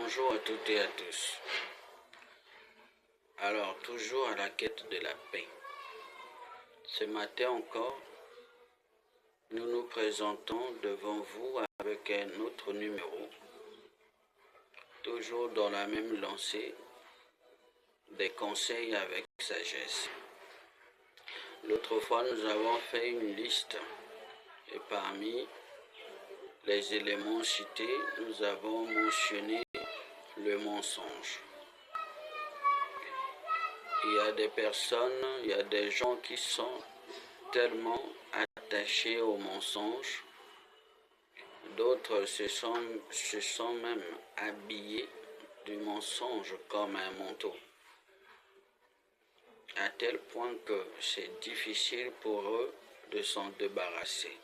Bonjour à toutes et à tous. Alors, toujours à la quête de la paix. Ce matin encore, nous nous présentons devant vous avec un autre numéro, toujours dans la même lancée, des conseils avec sagesse. L'autre fois, nous avons fait une liste et parmi les éléments cités, nous avons mentionné le mensonge. Il y a des personnes, il y a des gens qui sont tellement attachés au mensonge, d'autres se sont même habillés du mensonge comme un manteau, à tel point que c'est difficile pour eux de s'en débarrasser.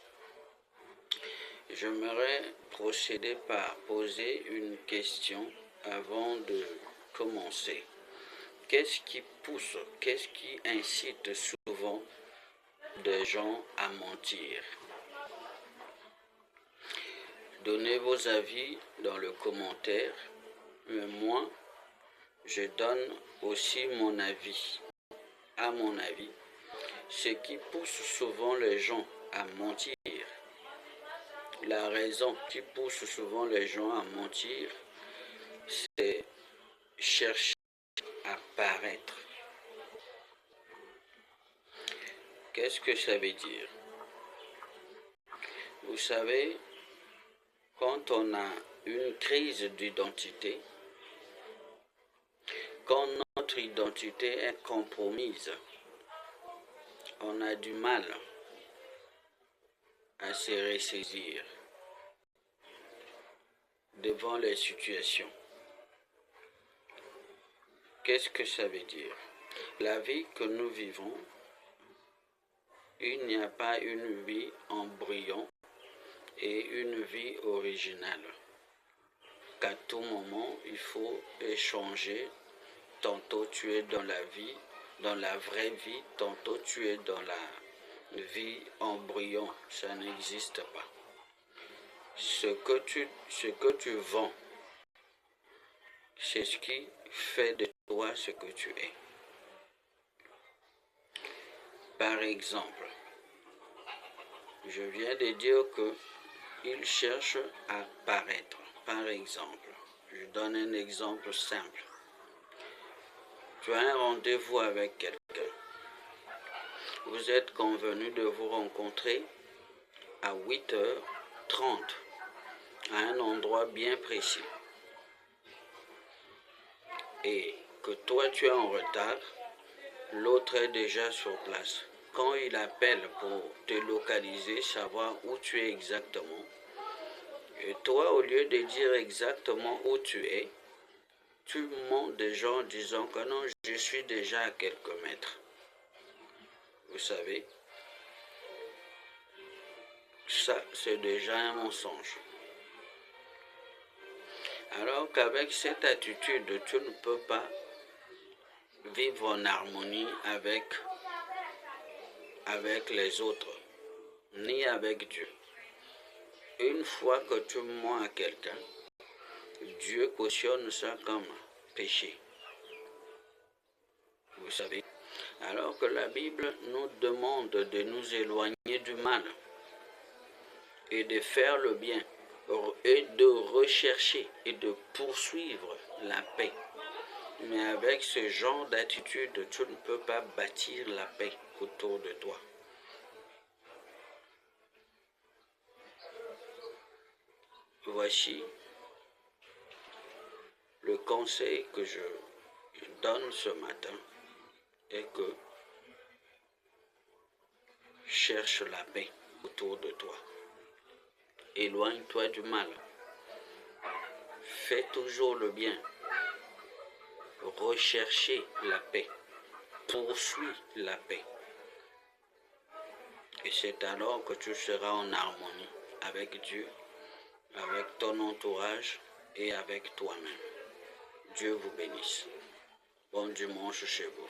J'aimerais procéder par poser une question avant de commencer. Qu'est-ce qui pousse, qu'est-ce qui incite souvent des gens à mentir? Donnez vos avis dans le commentaire, mais moi, je donne aussi mon avis. À mon avis, ce qui pousse souvent les gens à mentir, la raison qui pousse souvent les gens à mentir, c'est chercher à paraître. Qu'est-ce que ça veut dire? Vous savez, quand on a une crise d'identité, quand notre identité est compromise, on a du mal à se ressaisir devant les situations. Qu'est-ce que ça veut dire? La vie que nous vivons, il n'y a pas une vie embryon et une vie originale. Qu'à tout moment, il faut échanger. Tantôt tu es dans la vie, dans la vraie vie, tantôt tu es dans la vie embryon. Ça n'existe pas. Ce que tu vends, c'est ce qui fait de toi ce que tu es. Par exemple, je viens de dire qu'il cherche à paraître. Par exemple, je donne un exemple simple. Tu as un rendez-vous avec quelqu'un. Vous êtes convenu de vous rencontrer à 8h30 à un endroit bien précis. Et que toi tu es en retard, l'autre est déjà sur place. Quand il appelle pour te localiser, savoir où tu es exactement, et toi, au lieu de dire exactement où tu es, tu mens déjà en disant que non, je suis déjà à quelques mètres. Vous savez, ça, c'est déjà un mensonge. Alors qu'avec cette attitude, tu ne peux pas vivre en harmonie avec les autres, ni avec Dieu. Une fois que tu mens à quelqu'un, Dieu cautionne ça comme péché. Vous savez, alors que la Bible nous demande de nous éloigner du mal et de faire le bien et de rechercher et de poursuivre la paix. Mais avec ce genre d'attitude, tu ne peux pas bâtir la paix autour de toi. Voici le conseil que je donne ce matin est que cherche la paix autour de toi. Éloigne-toi du mal. Fais toujours le bien. Recherchez la paix. Poursuis la paix. Et c'est alors que tu seras en harmonie avec Dieu, avec ton entourage et avec toi-même. Dieu vous bénisse. Bon dimanche chez vous.